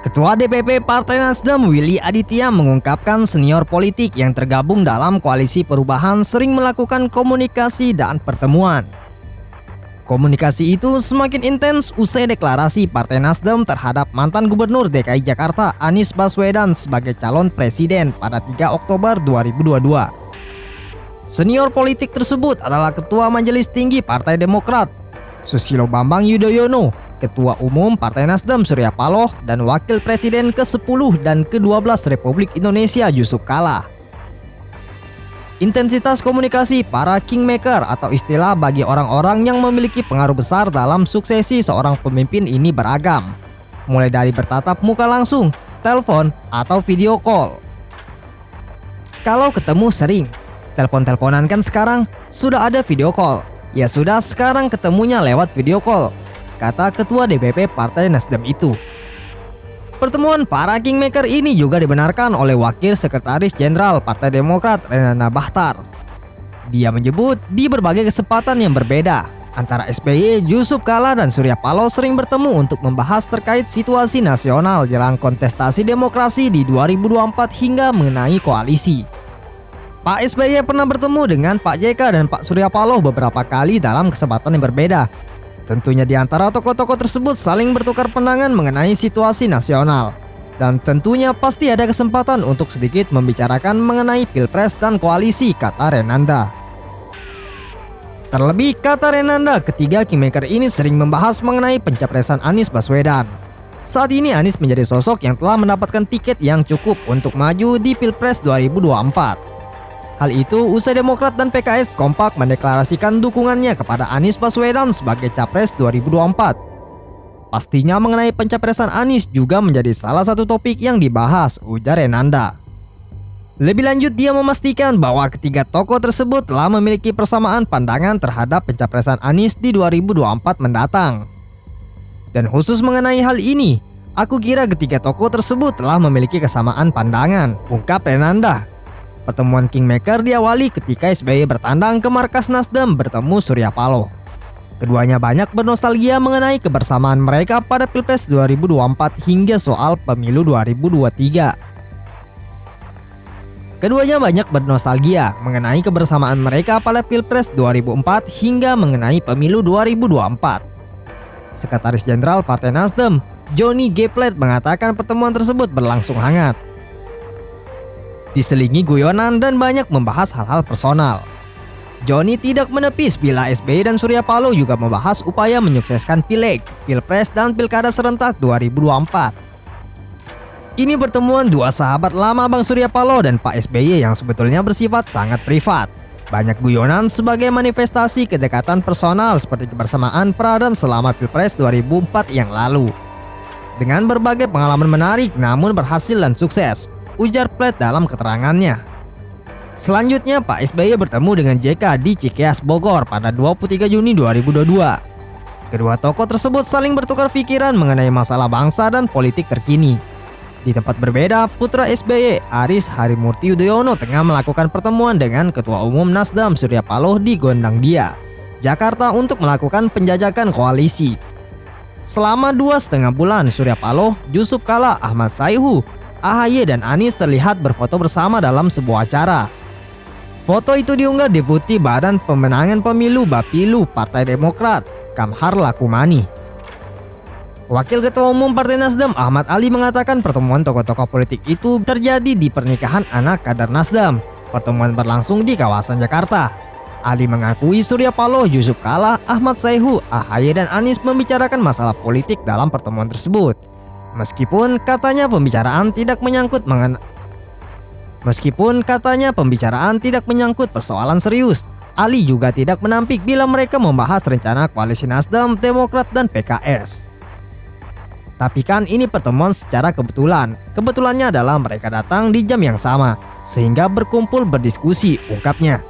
Ketua DPP Partai Nasdem Willy Aditya mengungkapkan senior politik yang tergabung dalam koalisi perubahan sering melakukan komunikasi dan pertemuan. Komunikasi itu semakin intens usai deklarasi Partai Nasdem terhadap mantan Gubernur DKI Jakarta Anies Baswedan sebagai calon presiden pada 3 Oktober 2022. Senior politik tersebut adalah Ketua Majelis Tinggi Partai Demokrat Susilo Bambang Yudhoyono, Ketua Umum Partai Nasdem Surya Paloh, dan Wakil Presiden ke-10 dan ke-12 Republik Indonesia Yusuf Kala. Intensitas komunikasi para kingmaker atau istilah bagi orang-orang yang memiliki pengaruh besar dalam suksesi seorang pemimpin ini beragam, mulai dari bertatap muka langsung, telepon, atau video call. Kalau ketemu sering, telepon-teleponan kan sekarang, sudah ada video call. Ya sudah, sekarang ketemunya lewat video call, kata Ketua DPP Partai Nasdem itu. Pertemuan para kingmaker ini juga dibenarkan oleh Wakil Sekretaris Jenderal Partai Demokrat Renanda Bahtar. Dia menyebut di berbagai kesempatan yang berbeda, antara SBY, Yusuf Kala, dan Surya Paloh sering bertemu untuk membahas terkait situasi nasional jelang kontestasi demokrasi di 2024 hingga mengenai koalisi. Pak SBY pernah bertemu dengan Pak JK dan Pak Surya Paloh beberapa kali dalam kesempatan yang berbeda. Tentunya di antara tokoh-tokoh tersebut saling bertukar pandangan mengenai situasi nasional. Dan tentunya pasti ada kesempatan untuk sedikit membicarakan mengenai Pilpres dan koalisi, kata Renanda. Terlebih, kata Renanda, ketiga kingmaker ini sering membahas mengenai pencapresan Anies Baswedan. Saat ini Anies menjadi sosok yang telah mendapatkan tiket yang cukup untuk maju di Pilpres 2024. Hal itu usai Demokrat dan PKS kompak mendeklarasikan dukungannya kepada Anies Baswedan sebagai Capres 2024. Pastinya mengenai pencapresan Anies juga menjadi salah satu topik yang dibahas, ujar Renanda. Lebih lanjut, dia memastikan bahwa ketiga tokoh tersebut telah memiliki persamaan pandangan terhadap pencapresan Anies di 2024 mendatang. Dan khusus mengenai hal ini, aku kira ketiga tokoh tersebut telah memiliki kesamaan pandangan, ungkap Renanda. Pertemuan kingmaker diawali ketika SBY bertandang ke markas Nasdem bertemu Surya Paloh. Keduanya banyak bernostalgia mengenai kebersamaan mereka pada Pilpres 2024 hingga soal pemilu 2023. Keduanya banyak bernostalgia mengenai kebersamaan mereka pada Pilpres 2004 hingga mengenai pemilu 2024. Sekretaris Jenderal Partai Nasdem, Johnny G. Plate, mengatakan pertemuan tersebut berlangsung hangat, diselingi guyonan dan banyak membahas hal-hal personal. Johnny tidak menepis bila SBY dan Surya Paloh juga membahas upaya menyukseskan Pileg, Pilpres, dan Pilkada serentak 2024. Ini pertemuan dua sahabat lama Bang Surya Paloh dan Pak SBY yang sebetulnya bersifat sangat privat. Banyak guyonan sebagai manifestasi kedekatan personal seperti kebersamaan pra dan selama Pilpres 2004 yang lalu. Dengan berbagai pengalaman menarik namun berhasil dan sukses, ujar Plate dalam keterangannya. Selanjutnya, Pak SBY bertemu dengan JK di Cikeas, Bogor pada 23 Juni 2022. Kedua tokoh tersebut saling bertukar pikiran mengenai masalah bangsa dan politik terkini. Di tempat berbeda, putra SBY, Aris Harimurti Yudhoyono, tengah melakukan pertemuan dengan Ketua Umum Nasdem Surya Paloh di Gondangdia, Jakarta untuk melakukan penjajakan koalisi. Selama 2,5 bulan, Surya Paloh, Yusuf Kala, Ahmad Sayhu, AHY, dan Anies terlihat berfoto bersama dalam sebuah acara. Foto itu diunggah Deputi Badan Pemenangan Pemilu Bapilu Partai Demokrat, Kamhar Lakumani. Wakil Ketua Umum Partai Nasdem Ahmad Ali mengatakan pertemuan tokoh-tokoh politik itu terjadi di pernikahan anak kader Nasdem. Pertemuan berlangsung di kawasan Jakarta. Ali mengakui Surya Paloh, Yusuf Kala, Ahmad Sayhu, AHY, dan Anies membicarakan masalah politik dalam pertemuan tersebut. Meskipun katanya pembicaraan tidak menyangkut persoalan serius, Ali juga tidak menampik bila mereka membahas rencana koalisi Nasdem, Demokrat, dan PKS. Tapi kan ini pertemuan secara kebetulan. Kebetulannya adalah mereka datang di jam yang sama, sehingga berkumpul berdiskusi, ungkapnya.